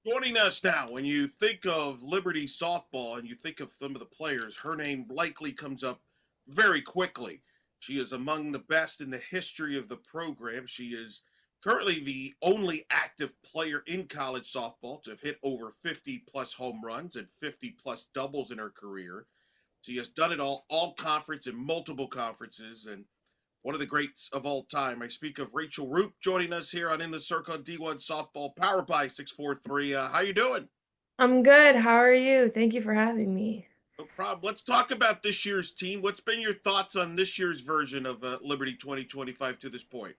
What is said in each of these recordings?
Joining us now, when you think of Liberty softball and you think of some of the players, her name likely comes up very quickly. She is among the best in the history of the program. She is currently the only active player in college softball to have hit over 50 plus home runs and 50 plus doubles in her career. She has done it all conference and multiple conferences, and one of the greats of all time. I speak of Rachel Roupe joining us here on In the Circle D1 Softball, powered by 643. How you doing? I'm good. How are you? Thank you for having me. No problem. Let's talk about this year's team. What's been your thoughts on this year's version of Liberty 2025 to this point?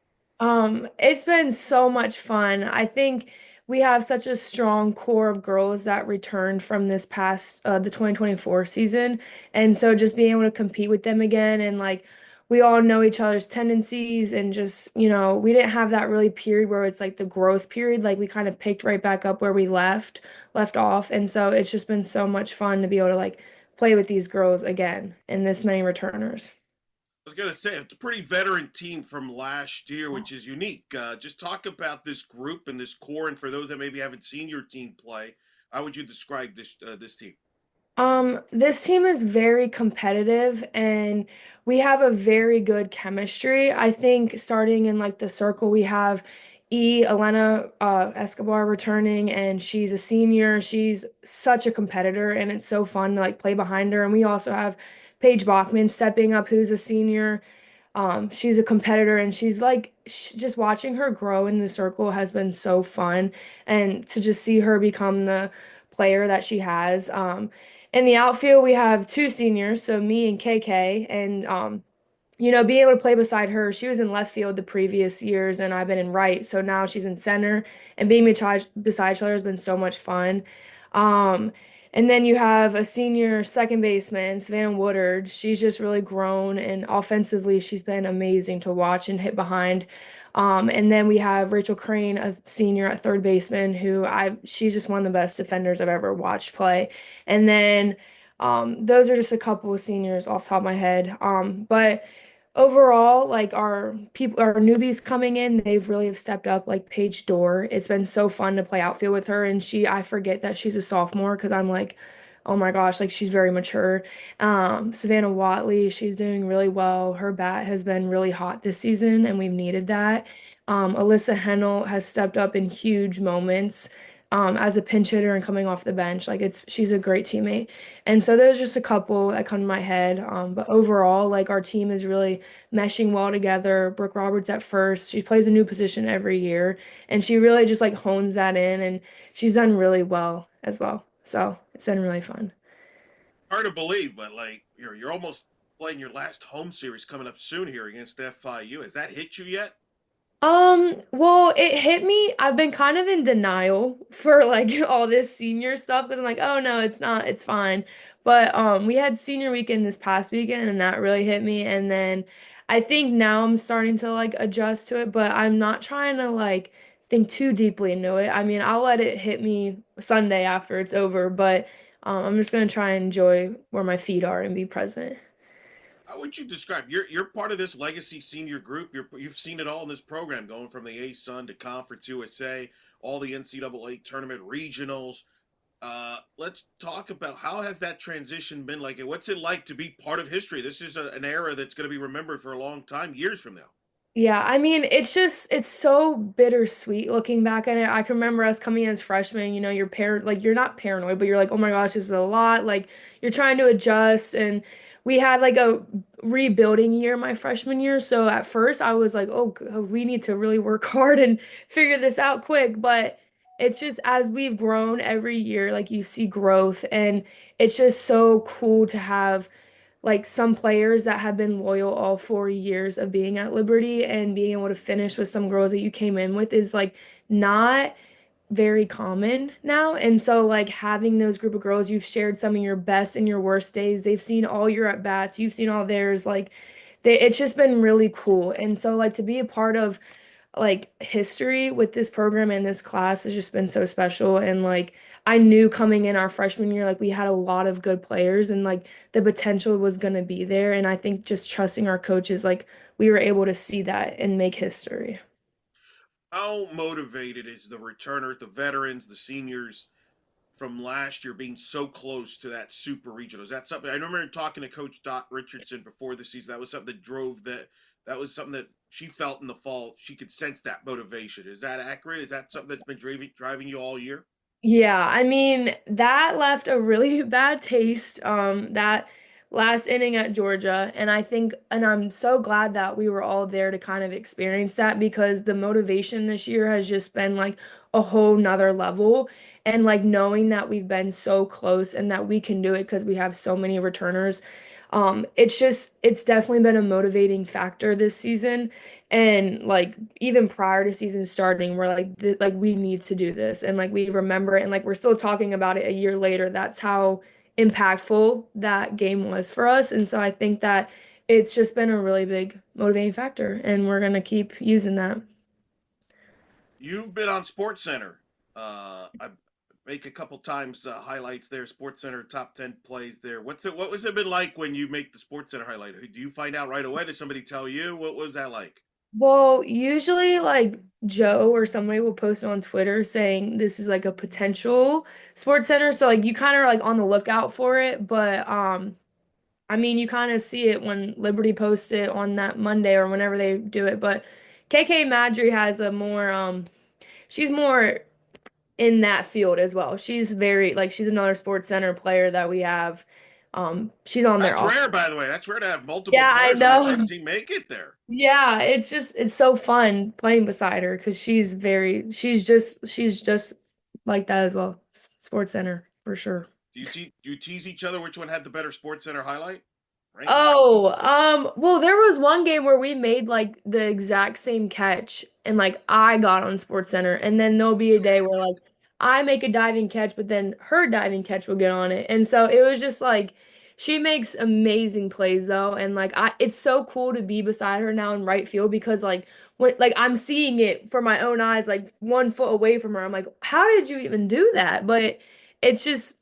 It's been so much fun. I think we have such a strong core of girls that returned from this past the 2024 season. And so just being able to compete with them again and like we all know each other's tendencies and just, we didn't have that really period where it's like the growth period. Like we kind of picked right back up where we left off. And so it's just been so much fun to be able to like play with these girls again and this many returners. I was going to say, it's a pretty veteran team from last year, which is unique. Just talk about this group and this core, and for those that maybe haven't seen your team play, how would you describe this team? This team is very competitive and we have a very good chemistry. I think starting in like the circle, we have Elena Escobar returning and she's a senior. She's such a competitor and it's so fun to like play behind her. And we also have Paige Bachman stepping up, who's a senior. She's a competitor and just watching her grow in the circle has been so fun and to just see her become the player that she has. In the outfield, we have two seniors, so me and KK, and being able to play beside her, she was in left field the previous years, and I've been in right, so now she's in center, and being beside each other has been so much fun. Um, and then you have a senior second baseman, Savannah Woodard. She's just really grown, and offensively, she's been amazing to watch and hit behind. And then we have Rachel Crane, a senior at third baseman, she's just one of the best defenders I've ever watched play. And then those are just a couple of seniors off the top of my head. But overall, like our newbies coming in, they've really have stepped up. Like Paige Dorr, it's been so fun to play outfield with her, and I forget that she's a sophomore because I'm like, oh my gosh, like she's very mature. Savannah Watley, she's doing really well. Her bat has been really hot this season, and we've needed that. Alyssa Hennel has stepped up in huge moments. As a pinch hitter and coming off the bench, she's a great teammate. And so there's just a couple that come to my head. But overall, like our team is really meshing well together. Brooke Roberts at first, she plays a new position every year, and she really just like hones that in, and she's done really well as well. So it's been really fun. Hard to believe, but like you're almost playing your last home series coming up soon here against FIU. Has that hit you yet? Well, it hit me. I've been kind of in denial for like all this senior stuff because I'm like, oh no, it's not, it's fine. But we had senior weekend this past weekend and that really hit me. And then I think now I'm starting to like adjust to it, but I'm not trying to like think too deeply into it. I mean, I'll let it hit me Sunday after it's over, but I'm just gonna try and enjoy where my feet are and be present. How would you describe? You're part of this legacy senior group. You've seen it all in this program, going from the A Sun to Conference USA, all the NCAA tournament regionals. Let's talk about how has that transition been like, and what's it like to be part of history? This is an era that's going to be remembered for a long time, years from now. Yeah, I mean, it's so bittersweet looking back at it. I can remember us coming in as freshmen, you're not paranoid, but you're like, oh my gosh, this is a lot. Like, you're trying to adjust. And we had like a rebuilding year my freshman year. So at first I was like, oh, we need to really work hard and figure this out quick. But it's just as we've grown every year, like you see growth. And it's just so cool to have like some players that have been loyal all 4 years of being at Liberty and being able to finish with some girls that you came in with is like not very common now. And so like having those group of girls, you've shared some of your best and your worst days. They've seen all your at bats, you've seen all theirs. It's just been really cool. And so like to be a part of like history with this program and this class has just been so special. And like I knew coming in our freshman year, like we had a lot of good players and like the potential was gonna be there. And I think just trusting our coaches, like we were able to see that and make history. How motivated is the returner, the veterans, the seniors from last year being so close to that super regional? Is that something I remember talking to Coach Dot Richardson before the season? That was something that drove that. That was something that she felt in the fall. She could sense that motivation. Is that accurate? Is that something that's been driving you all year? Yeah, I mean, that left a really bad taste, that last inning at Georgia. And I think, and I'm so glad that we were all there to kind of experience that because the motivation this year has just been like a whole nother level. And like knowing that we've been so close and that we can do it because we have so many returners. It's definitely been a motivating factor this season. And like even prior to season starting, we're like like we need to do this and like we remember it and like we're still talking about it a year later. That's how impactful that game was for us. And so I think that it's just been a really big motivating factor and we're gonna keep using that. You've been on Sports Center. I make a couple times highlights there. Sports Center top 10 plays there. What's it? What was it been like when you make the Sports Center highlight? Do you find out right away? Does somebody tell you? What was that like? Well, usually like Joe or somebody will post on Twitter saying this is like a potential sports center. So like you kind of are like on the lookout for it. But I mean, you kind of see it when Liberty posts it on that Monday or whenever they do it. But KK Madry has a more, she's more in that field as well. She's very, like, she's another Sports Center player that we have. She's on there That's all. rare, by the way. That's rare to have multiple Yeah, I players on the same know. team make it there. Yeah, it's so fun playing beside her because she's just like that as well. Sports Center for sure. Do you tease each other which one had the better Sports Center highlight? Ranking? Oh, well, there was one game where we made like the exact same catch and like I got on Sports Center and then there'll be a day where like I make a diving catch, but then her diving catch will get on it. And so it was just like she makes amazing plays though. And like it's so cool to be beside her now in right field because like when like I'm seeing it for my own eyes, like 1 foot away from her. I'm like, how did you even do that? But it's just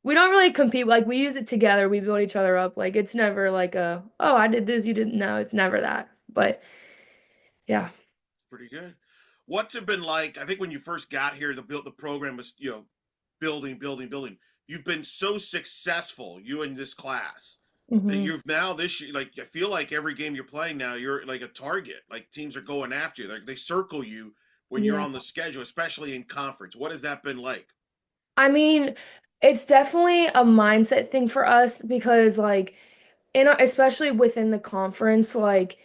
we don't really compete. Like we use it together. We build each other up. Like it's never like a, oh, I did this, you didn't know. It's never that. But yeah. Pretty good. What's it been like? I think when you first got here, the program was building. You've been so successful, you in this class, that Hmm. you've now this year. Like I feel like every game you're playing now, you're like a target. Like teams are going after you. Like they circle you when you're Yeah. on the schedule, especially in conference. What has that been like? I mean, it's definitely a mindset thing for us because like especially within the conference, like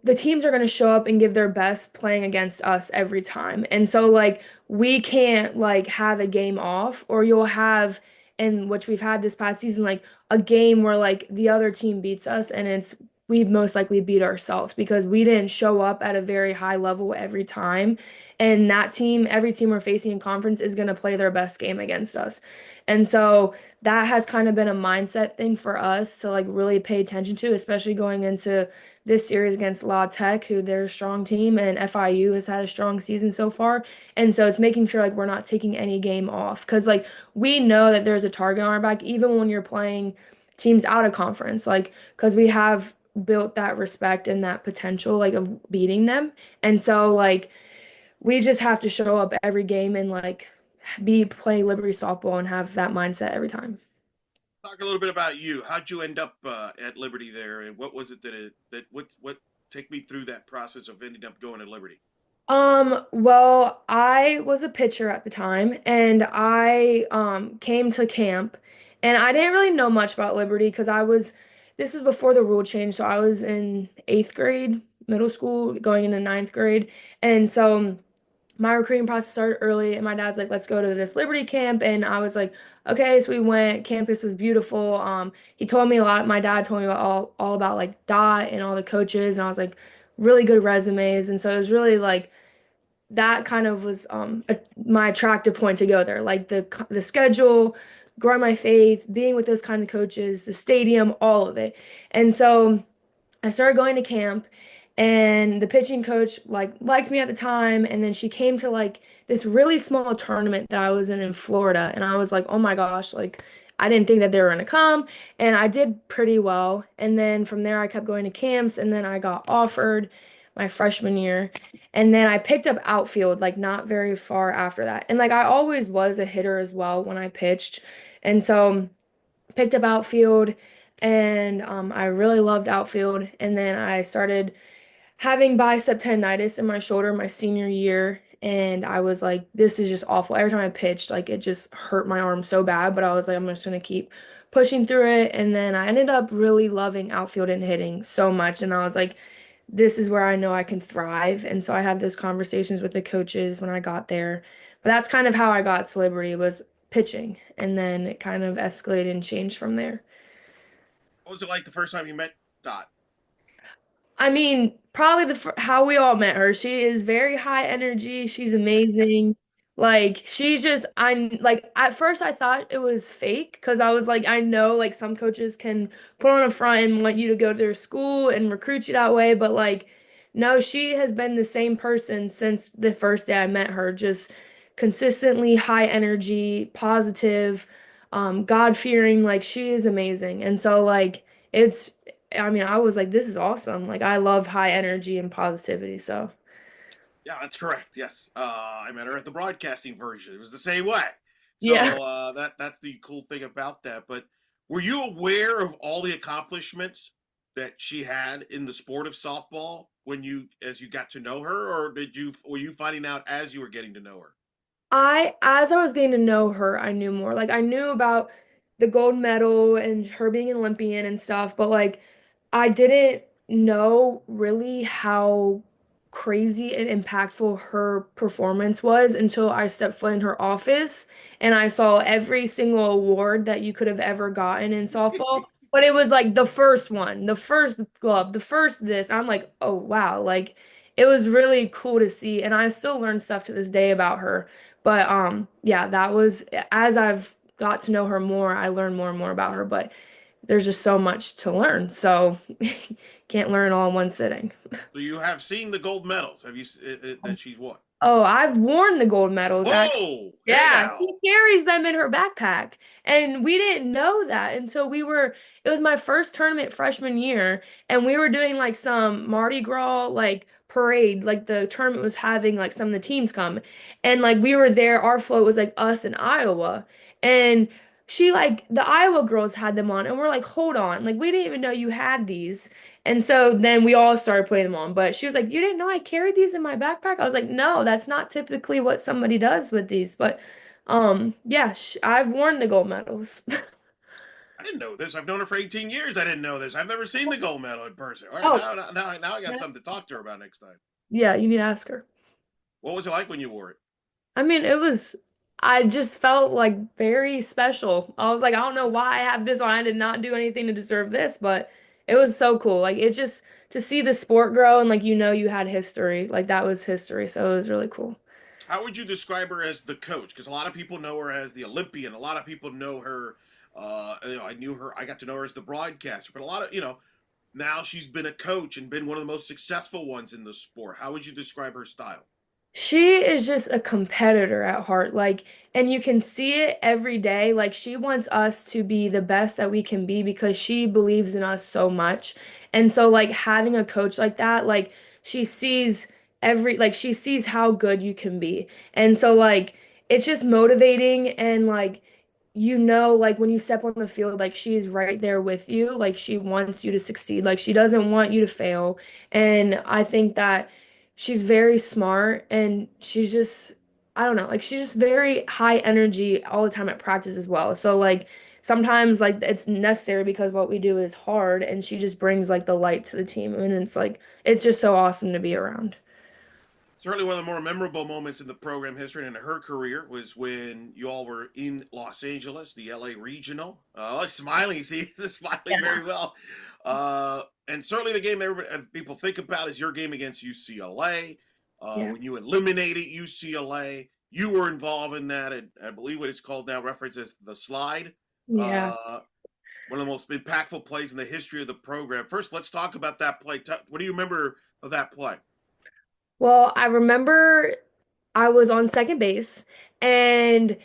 the teams are going to show up and give their best playing against us every time. And so like we can't like have a game off or you'll have in which we've had this past season like a game where like the other team beats us and it's we most likely beat ourselves because we didn't show up at a very high level every time. And that team, every team we're facing in conference is going to play their best game against us. And so that has kind of been a mindset thing for us to like really pay attention to, especially going into this series against La Tech, who they're a strong team, and FIU has had a strong season so far. And so it's making sure like we're not taking any game off because like we know that there's a target on our back, even when you're playing teams out of conference, like because we have built that respect and that potential like of beating them. And so like we just have to show up every game and like be play Liberty softball and have that mindset every time. Talk a little bit about you. How'd you end up at Liberty there, and what was it that take me through that process of ending up going to Liberty? Well, I was a pitcher at the time and I came to camp and I didn't really know much about Liberty because this was before the rule change, so I was in 8th grade, middle school, going into 9th grade. And so my recruiting process started early and my dad's like, let's go to this Liberty camp. And I was like, okay, so we went. Campus was beautiful. He told me a lot. My dad told me about all about like Dot and all the coaches, and I was like, really good resumes. And so it was really like that kind of was my attractive point to go there. Like the schedule, growing my faith, being with those kind of coaches, the stadium, all of it. And so I started going to camp and the pitching coach like liked me at the time and then she came to like this really small tournament that I was in Florida and I was like, "Oh my gosh, like I didn't think that they were going to come." And I did pretty well. And then from there I kept going to camps and then I got offered. my freshman year. And then I picked up outfield like not very far after that. And like I always was a hitter as well when I pitched. And so picked up outfield and I really loved outfield. And then I started having bicep tendonitis in my shoulder my senior year. And I was like, this is just awful. Every time I pitched, like it just hurt my arm so bad. But I was like, I'm just gonna keep pushing through it. And then I ended up really loving outfield and hitting so much. And I was like, this is where I know I can thrive. And so I had those conversations with the coaches when I got there. But that's kind of how I got to Liberty was pitching. And then it kind of escalated and changed from there. What was it like the first time you met Dot? I mean, probably how we all met her. She is very high energy. She's amazing. Like she's just I'm like at first I thought it was fake because I was like I know like some coaches can put on a front and want you to go to their school and recruit you that way, but like no, she has been the same person since the first day I met her, just consistently high energy, positive, God-fearing, like she is amazing. And so like it's I mean, I was like, this is awesome. Like, I love high energy and positivity. So, Yeah, that's correct. Yes, I met her at the broadcasting version. It was the same way. yeah. So that's the cool thing about that. But were you aware of all the accomplishments that she had in the sport of softball when as you got to know her, or were you finding out as you were getting to know her? As I was getting to know her, I knew more. Like, I knew about the gold medal and her being an Olympian and stuff, but like, I didn't know really how crazy and impactful her performance was until I stepped foot in her office and I saw every single award that you could have ever gotten in softball. But it was like the first one, the first glove, the first this. I'm like, oh wow, like it was really cool to see. And I still learn stuff to this day about her. But yeah, that was as I've got to know her more, I learned more and more about her. But there's just so much to learn. So can't learn all in one sitting. So you have seen the gold medals. Have you that she's won? Oh, I've worn the gold medals. Whoa! Hey Yeah, now. she carries them in her backpack. And we didn't know that until it was my first tournament freshman year, and we were doing like some Mardi Gras like parade, like the tournament was having like some of the teams come. And like we were there, our float was like us in Iowa. And she like the Iowa girls had them on, and we're like, hold on, like we didn't even know you had these. And so then we all started putting them on. But she was like, you didn't know I carried these in my backpack? I was like, no, that's not typically what somebody does with these. But yeah, I've worn the gold medals. I didn't know this. I've known her for 18 years. I didn't know this. I've never seen the gold medal in person. All right, Oh, now I got yeah. something to talk to her about next time. Yeah, you need to ask her. What was it like when you wore it? I mean, I just felt like very special. I was like, I don't know why I have this on. I did not do anything to deserve this, but it was so cool. Like, it just to see the sport grow and like, you had history. Like, that was history. So it was really cool. How would you describe her as the coach? Because a lot of people know her as the Olympian. A lot of people know her. I knew her. I got to know her as the broadcaster. But a lot of now she's been a coach and been one of the most successful ones in the sport. How would you describe her style? She is just a competitor at heart. Like, and you can see it every day. Like, she wants us to be the best that we can be because she believes in us so much. And so, like, having a coach like that, like, she sees she sees how good you can be. And so, like, it's just motivating and, like, like, when you step on the field, like, she is right there with you. Like, she wants you to succeed. Like, she doesn't want you to fail. And I think that she's very smart and she's just I don't know, like she's just very high energy all the time at practice as well. So like sometimes like it's necessary because what we do is hard and she just brings like the light to the team and it's like it's just so awesome to be around. Certainly, one of the more memorable moments in the program history and in her career was when you all were in Los Angeles, the LA Regional. Smiling, see, smiling Yeah. very well. And certainly, the game people think about is your game against UCLA. Yeah. When you eliminated UCLA, you were involved in that, and I believe what it's called now references the slide. Yeah. Uh, One of the most impactful plays in the history of the program. First, let's talk about that play. What do you remember of that play? Well, I remember I was on second base and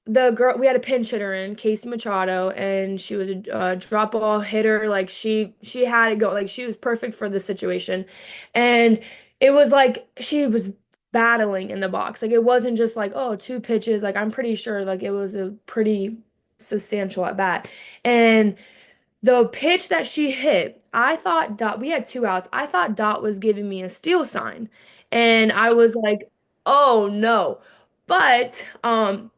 the girl we had a pinch hitter in Casey Machado, and she was a drop ball hitter. Like she had to go. Like she was perfect for the situation, and it was like she was battling in the box. Like it wasn't just like, oh, two pitches. Like I'm pretty sure like it was a pretty substantial at bat, and the pitch that she hit, I thought Dot, we had two outs. I thought Dot was giving me a steal sign. And I was like, oh no. But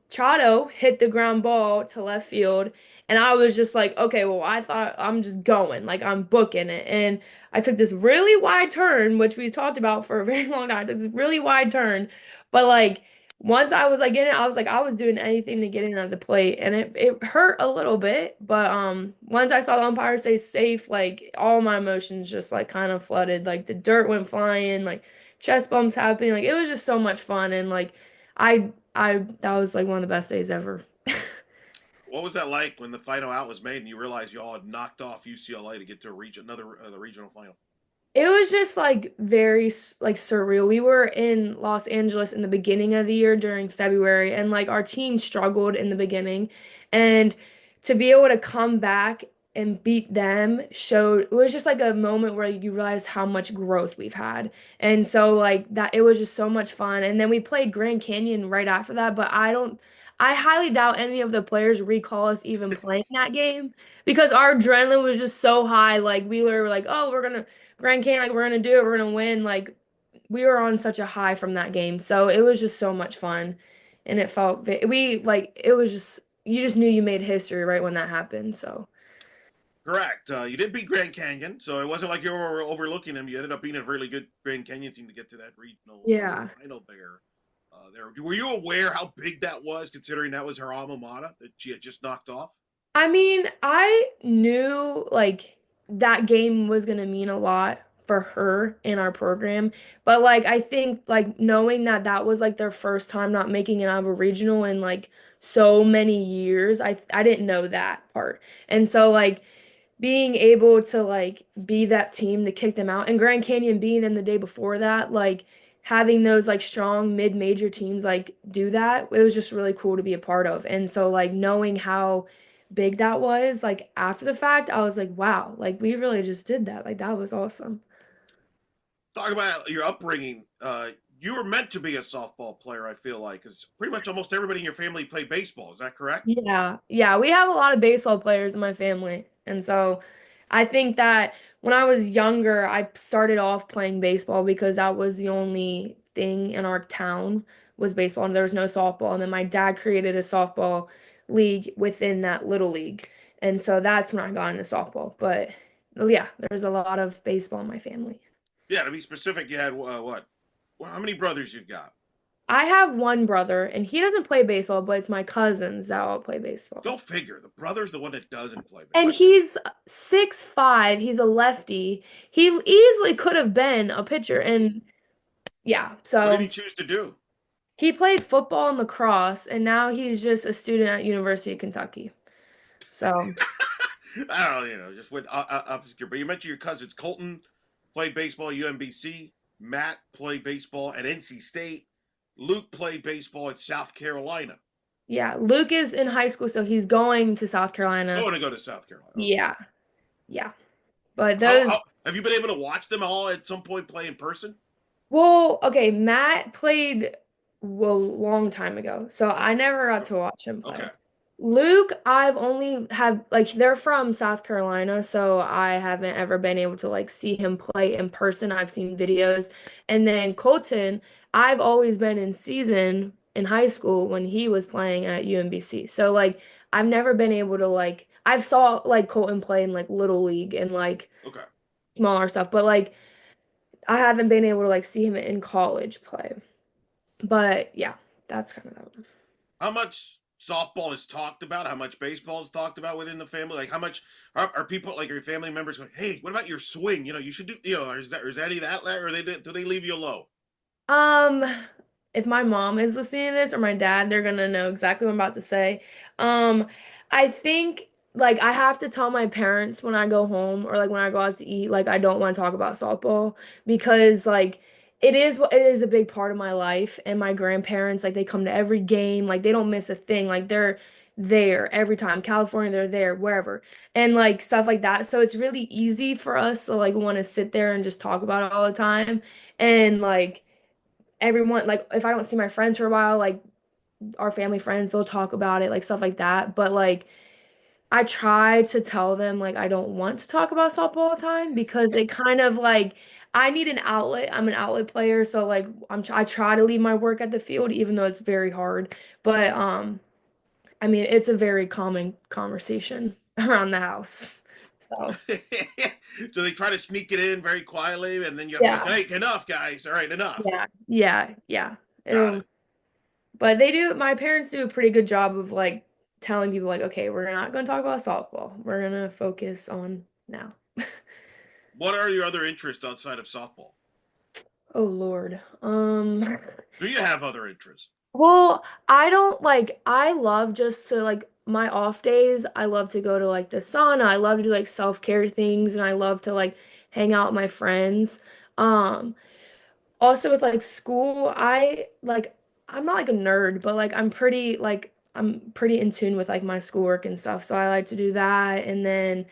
Chado hit the ground ball to left field. And I was just like, okay, well, I thought I'm just going, like I'm booking it. And I took this really wide turn, which we talked about for a very long time. I took this really wide turn. But like once I was like in it, I was like I was doing anything to get in at the plate, and it hurt a little bit, but once I saw the umpire say safe, like all my emotions just like kind of flooded. Like the dirt went flying, like chest bumps happening. Like it was just so much fun, and like I that was like one of the best days ever. What was that like when the final out was made and you realized y'all had knocked off UCLA to get to a another the regional final? It was just like very like surreal. We were in Los Angeles in the beginning of the year during February, and like our team struggled in the beginning, and to be able to come back and beat them showed it was just like a moment where you realize how much growth we've had. And so like that it was just so much fun. And then we played Grand Canyon right after that, but I highly doubt any of the players recall us even playing that game because our adrenaline was just so high. Like we were like, oh, we're gonna Grand Canyon, like we're gonna do it, we're gonna win. Like we were on such a high from that game, so it was just so much fun, and it felt we like it was just you just knew you made history right when that happened. So Correct. You did beat Grand Canyon, so it wasn't like you were overlooking them. You ended up being a really good Grand Canyon team to get to that regional yeah. final there. Were you aware how big that was, considering that was her alma mater that she had just knocked off? I mean, I knew like that game was gonna mean a lot for her in our program, but like I think like knowing that that was like their first time not making it out of a regional in like so many years, I didn't know that part. And so like being able to like be that team to kick them out and Grand Canyon being in the day before that, like having those like strong mid-major teams like do that, it was just really cool to be a part of. And so like knowing how big that was, like after the fact, I was like, wow, like we really just did that. Like that was awesome. Talk about your upbringing. You were meant to be a softball player, I feel like, because pretty much almost everybody in your family played baseball. Is that correct? Yeah. Yeah, we have a lot of baseball players in my family. And so I think that when I was younger, I started off playing baseball because that was the only thing in our town was baseball and there was no softball. And then my dad created a softball league within that little league. And so that's when I got into softball. But yeah, there's a lot of baseball in my family. Yeah, to be specific, you had what? Well, how many brothers you've got? I have one brother and he doesn't play baseball, but it's my cousins that all play baseball. Go figure. The brother's the one that doesn't play And baseball. he's 6'5". He's a lefty. He easily could have been a pitcher. And yeah, What did he so choose to do? he played football and lacrosse, and now he's just a student at University of Kentucky. So I don't know, just went obscure. But you mentioned your cousins. Colton played baseball at UMBC. Matt played baseball at NC State. Luke played baseball at South Carolina. yeah, Luke is in high school, so he's going to South He's Carolina. going to go to South Carolina. Okay. Yeah, yeah. But those How have you been able to watch them all at some point play in person? Well, okay, Matt played well long time ago, so I never got to watch him Okay. play. Luke, I've only have like they're from South Carolina, so I haven't ever been able to like see him play in person. I've seen videos. And then Colton, I've always been in season in high school when he was playing at UMBC. So like I've never been able to like I've saw like Colton play in like little league and like Okay. smaller stuff, but like I haven't been able to like see him in college play. But yeah, that's kind of that one. How much softball is talked about? How much baseball is talked about within the family? Like how much are people like your family members going? Hey, what about your swing? You should do. Is that any of that? Or do they leave you alone? Um, if my mom is listening to this or my dad, they're gonna know exactly what I'm about to say. Um, I think like I have to tell my parents when I go home or like when I go out to eat, like I don't want to talk about softball because like it is a big part of my life, and my grandparents, like, they come to every game, like they don't miss a thing. Like they're there every time. California, they're there, wherever. And like stuff like that. So it's really easy for us to like want to sit there and just talk about it all the time. And like everyone, like if I don't see my friends for a while, like our family friends, they'll talk about it, like stuff like that. But like I try to tell them like I don't want to talk about softball all the time because it kind of like I need an outlet. I'm an outlet player, so like I try to leave my work at the field even though it's very hard. But I mean, it's a very common conversation around the house. So, So they try to sneak it in very quietly, and then you have to go, yeah. hey, enough, guys. All right, enough. Yeah. Yeah. Yeah. Got it. But they do, my parents do a pretty good job of like telling people like, okay, we're not going to talk about softball. We're going to focus on now. What are your other interests outside of softball? Oh Lord. Do you have other interests? Well, I don't like I love just to like my off days, I love to go to like the sauna. I love to do like self-care things and I love to like hang out with my friends. Um Also with like school, I'm not like a nerd, but like I'm pretty in tune with like my schoolwork and stuff. So I like to do that and then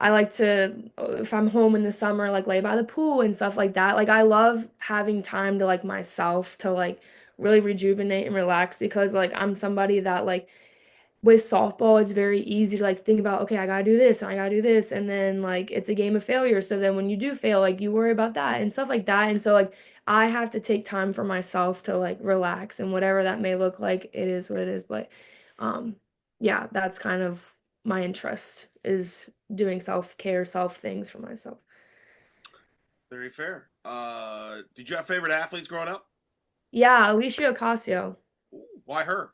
I like to, if I'm home in the summer, like lay by the pool and stuff like that. Like I love having time to like myself to like really rejuvenate and relax because like I'm somebody that like with softball, it's very easy to like think about, okay, I gotta do this and I gotta do this. And then like it's a game of failure. So then when you do fail, like you worry about that and stuff like that. And so like I have to take time for myself to like relax and whatever that may look like, it is what it is. But um yeah, that's kind of my interest is doing self-care, self things for myself. Very fair. Did you have favorite athletes growing up? Yeah, Alicia Ocasio. Ooh, why her?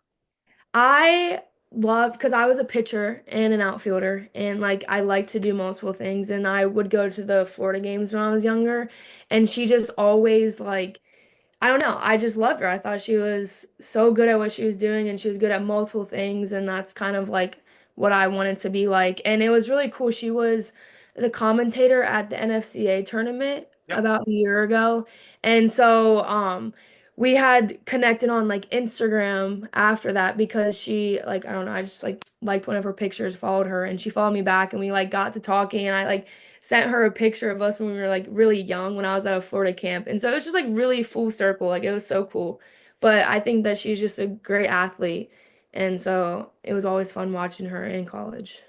I loved because I was a pitcher and an outfielder, and like I like to do multiple things. And I would go to the Florida games when I was younger, and she just always like I don't know. I just loved her. I thought she was so good at what she was doing and she was good at multiple things and that's kind of like what I wanted to be like. And it was really cool. She was the commentator at the NFCA tournament Yep. about a year ago. And so we had connected on like Instagram after that because she like I don't know, I just like liked one of her pictures, followed her and she followed me back and we like got to talking and I like sent her a picture of us when we were like really young when I was at a Florida camp. And so it was just like really full circle. Like it was so cool. But I think that she's just a great athlete. And so it was always fun watching her in college.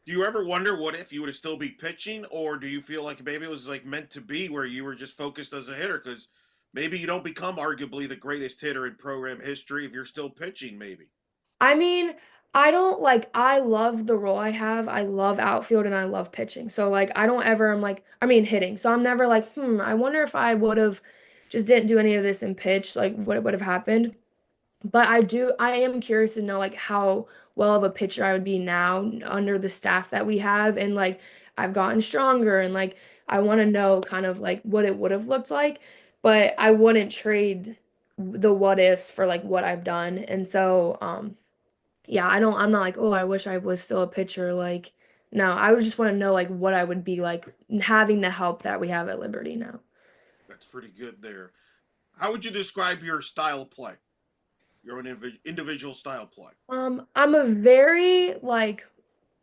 Do you ever wonder what if you would have still be pitching, or do you feel like maybe it was like meant to be where you were just focused as a hitter? Because maybe you don't become arguably the greatest hitter in program history if you're still pitching, maybe. I mean, I don't like I love the role I have. I love outfield and I love pitching. So like I don't ever I'm like I mean hitting. So I'm never like, I wonder if I would have just didn't do any of this in pitch, like what would have happened. But I am curious to know like how well of a pitcher I would be now under the staff that we have and like I've gotten stronger and like I want to know kind of like what it would have looked like, but I wouldn't trade the what ifs for like what I've done. And so yeah, I'm not like, oh, I wish I was still a pitcher like no, I would just want to know like what I would be like having the help that we have at Liberty now. That's pretty good there. How would you describe your style of play? Your own individual style play? I'm a very like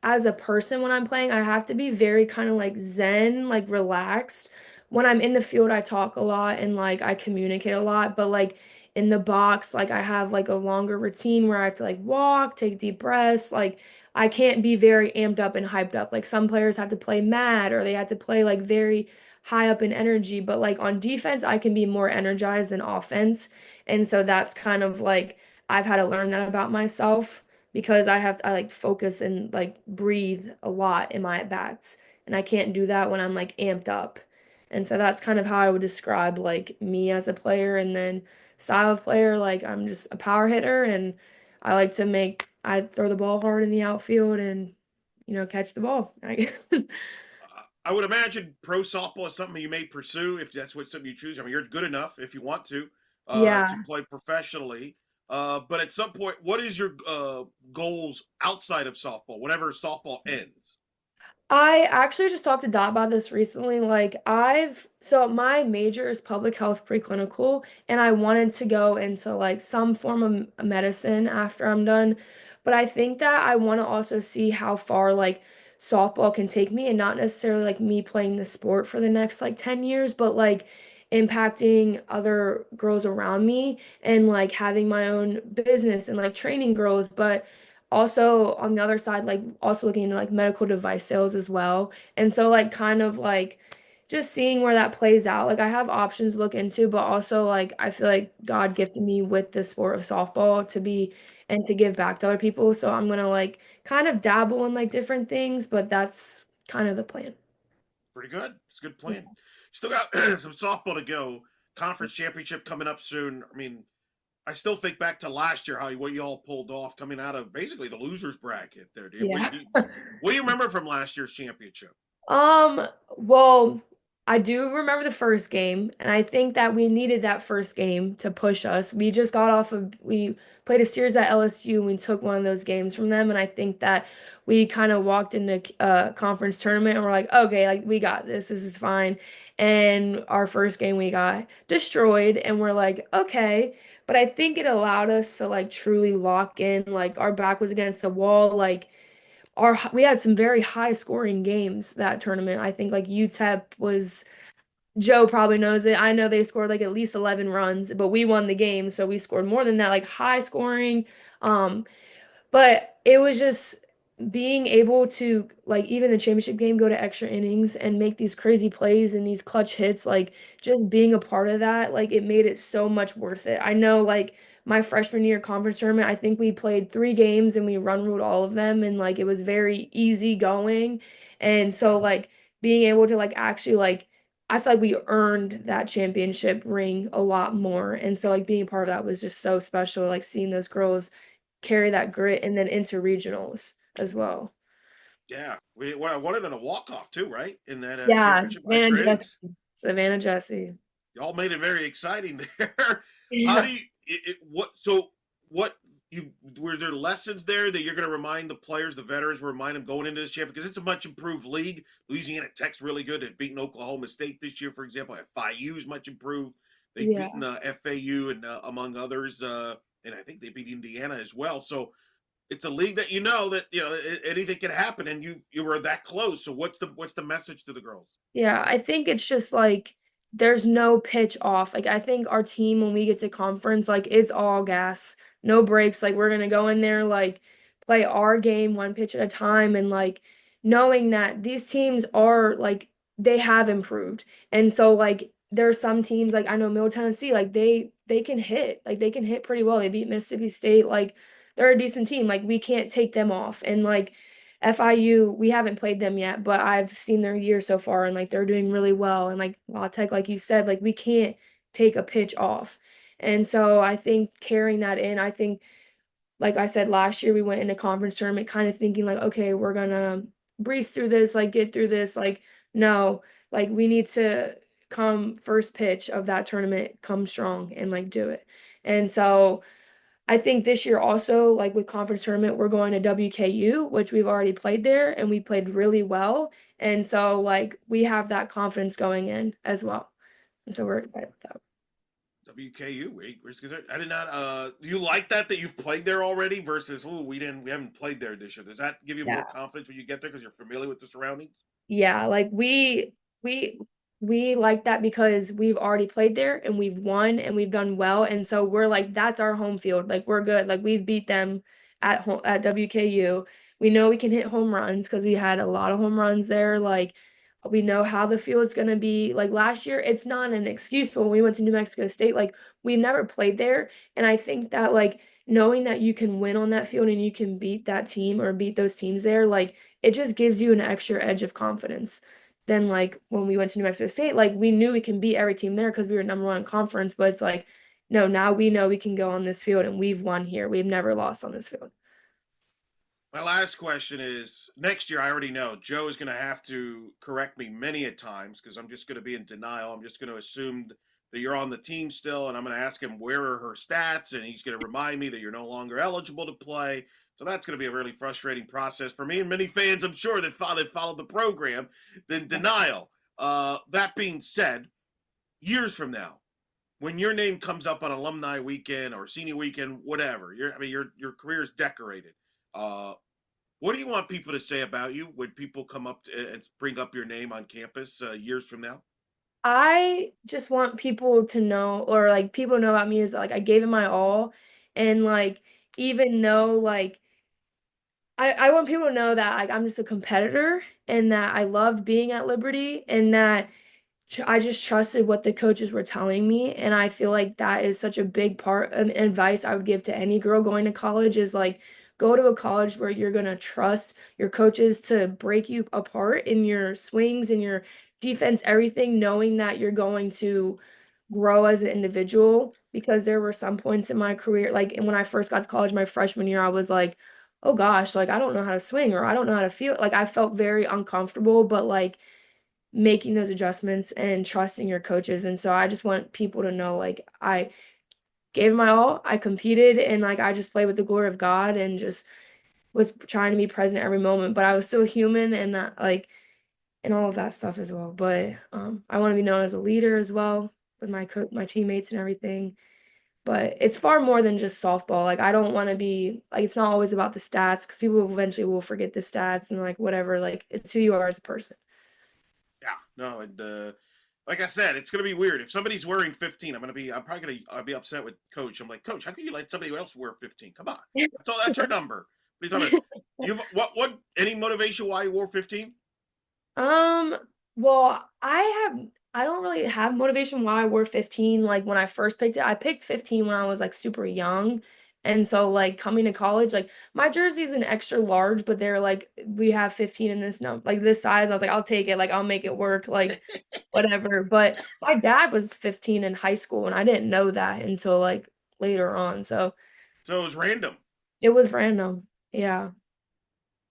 as a person when I'm playing, I have to be very kind of like zen, like relaxed. When I'm in the field, I talk a lot and like I communicate a lot, but like in the box, like I have like a longer routine where I have to like walk, take deep breaths. Like I can't be very amped up and hyped up. Like some players have to play mad or they have to play like very high up in energy, but like on defense, I can be more energized than offense. And so that's kind of like I've had to learn that about myself because I like focus and like breathe a lot in my at bats and I can't do that when I'm like amped up. And so that's kind of how I would describe like me as a player and then style of player like I'm just a power hitter and I throw the ball hard in the outfield and catch the ball. I would imagine pro softball is something you may pursue if that's what something you choose. I mean, you're good enough if you want to Yeah. play professionally. But at some point, what is your goals outside of softball? Whenever softball ends. I actually just talked to Dot about this recently. So my major is public health preclinical, and I wanted to go into like some form of medicine after I'm done. But I think that I want to also see how far like softball can take me, and not necessarily like me playing the sport for the next like 10 years, but like impacting other girls around me and like having my own business and like training girls. But also on the other side, like also looking into like medical device sales as well. And so like kind of like just seeing where that plays out. Like I have options to look into, but also like I feel like God gifted me with the sport of softball to be and to give back to other people. So I'm gonna like kind of dabble in like different things, but that's kind of the plan. Pretty good. It's a good Yeah. plan. Still got some softball to go. Conference championship coming up soon. I mean, I still think back to last year how what you all pulled off coming out of basically the losers bracket there. Yeah. What do you remember from last year's championship? Well, I do remember the first game, and I think that we needed that first game to push us. We played a series at LSU, and we took one of those games from them, and I think that we kind of walked into a conference tournament and we're like, okay, like we got this. This is fine. And our first game we got destroyed, and we're like, okay. But I think it allowed us to like truly lock in, like our back was against the wall, like we had some very high scoring games that tournament. I think like UTEP was Joe probably knows it. I know they scored like at least 11 runs, but we won the game, so we scored more than that, like high scoring. Um, but it was just being able to, like, even the championship game, go to extra innings and make these crazy plays and these clutch hits, like, just being a part of that, like, it made it so much worth it. I know, like, my freshman year conference tournament, I think we played 3 games and we run ruled all of them, and, like, it was very easy going. And so, like, being able to, like, actually, like, I feel like we earned that championship ring a lot more. And so, like, being a part of that was just so special, like, seeing those girls carry that grit and then into regionals as well. Yeah, I wanted in a walk off too, right? In that Yeah, championship, Savannah extra Jesse. innings. Savannah Jesse. Y'all made it very exciting there. How do Yeah. you what so what you were there lessons there that you're going to remind the players, the veterans, remind them going into this champ because it's a much improved league. Louisiana Tech's really good. They've beaten Oklahoma State this year, for example. FIU is much improved. They've beaten Yeah. the FAU and among others, and I think they beat Indiana as well. So it's a league that that anything can happen, and you were that close. So what's the message to the girls? Yeah, I think it's just like there's no pitch off. Like I think our team when we get to conference, like it's all gas, no breaks. Like we're gonna go in there, like play our game one pitch at a time, and like knowing that these teams are like they have improved. And so like there are some teams like I know Middle Tennessee, like they can hit, like they can hit pretty well. They beat Mississippi State, like they're a decent team. Like we can't take them off. And like FIU, we haven't played them yet, but I've seen their year so far and like they're doing really well. And like La Tech, like you said, like we can't take a pitch off. And so I think carrying that in, I think, like I said, last year we went into conference tournament kind of thinking like, okay, we're gonna breeze through this, like get through this. Like, no, like we need to come first pitch of that tournament, come strong and like do it. And so I think this year also, like with conference tournament, we're going to WKU, which we've already played there and we played really well. And so like we have that confidence going in as well. And so we're excited with that. WKU. I did not. Do you like that you've played there already versus we haven't played there this year? Does that give you more Yeah. confidence when you get there because you're familiar with the surroundings? Yeah, like we we like that because we've already played there and we've won and we've done well, and so we're like that's our home field. Like we're good. Like we've beat them at home at WKU. We know we can hit home runs because we had a lot of home runs there. Like we know how the field's gonna be. Like last year, it's not an excuse, but when we went to New Mexico State, like we've never played there, and I think that like knowing that you can win on that field and you can beat that team or beat those teams there, like it just gives you an extra edge of confidence than like when we went to New Mexico State. Like we knew we can beat every team there because we were number one in conference, but it's like, no, now we know we can go on this field and we've won here. We've never lost on this field. My last question is next year. I already know Joe is going to have to correct me many a times because I'm just going to be in denial. I'm just going to assume that you're on the team still, and I'm going to ask him where are her stats, and he's going to remind me that you're no longer eligible to play. So that's going to be a really frustrating process for me and many fans, I'm sure, that followed the program. Then denial. That being said, years from now, when your name comes up on alumni weekend or senior weekend, whatever, your career is decorated. Uh, what do you want people to say about you when people come up and bring up your name on campus years from now? I just want people to know, or like people know about me is like I gave it my all, and like even though like I want people to know that like I'm just a competitor and that I loved being at Liberty and that I just trusted what the coaches were telling me, and I feel like that is such a big part of advice I would give to any girl going to college is like go to a college where you're gonna trust your coaches to break you apart in your swings and your defense, everything, knowing that you're going to grow as an individual. Because there were some points in my career, like and when I first got to college my freshman year, I was like, oh gosh, like I don't know how to swing or I don't know how to feel. Like I felt very uncomfortable, but like making those adjustments and trusting your coaches. And so I just want people to know like I gave my all, I competed, and like I just played with the glory of God and just was trying to be present every moment, but I was still human and not like and all of that stuff as well. But I want to be known as a leader as well with my teammates and everything. But it's far more than just softball. Like I don't want to be like it's not always about the stats because people eventually will forget the stats and like whatever. Like it's who you are as a person. Yeah, no, and like I said, it's gonna be weird if somebody's wearing 15. I'm probably I'll be upset with coach. I'm like, coach, how can you let somebody else wear 15? Come on, that's your number. What are you talking about? You've what any motivation why you wore 15? Um, well, I don't really have motivation why I wore 15. Like when I first picked it, I picked 15 when I was like super young. And so like coming to college, like my jersey is an extra large, but they're like, we have 15 in this number, like this size. I was like, I'll take it, like I'll make it work, like whatever. But my dad was 15 in high school, and I didn't know that until like later on. So So it was random, it was random. Yeah.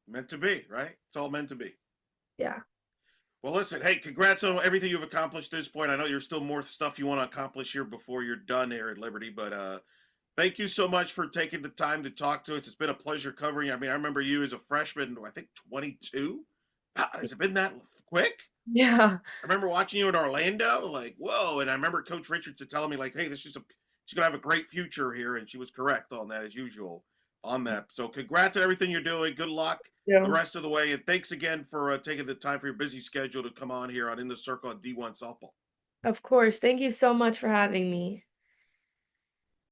meant to be, right? It's all meant to be. Yeah. Well, listen, hey, congrats on everything you've accomplished at this point. I know there's still more stuff you want to accomplish here before you're done here at Liberty, but thank you so much for taking the time to talk to us. It's been a pleasure covering. I mean, I remember you as a freshman, I think 22. Has it been that quick? Yeah. I remember watching you in Orlando, like, whoa. And I remember Coach Richardson telling me, like, hey, she's going to have a great future here. And she was correct on that, as usual, on that. So congrats on everything you're doing. Good luck the Yeah. rest of the way. And thanks again for taking the time for your busy schedule to come on here on In the Circle at D1 Softball. Of course. Thank you so much for having me.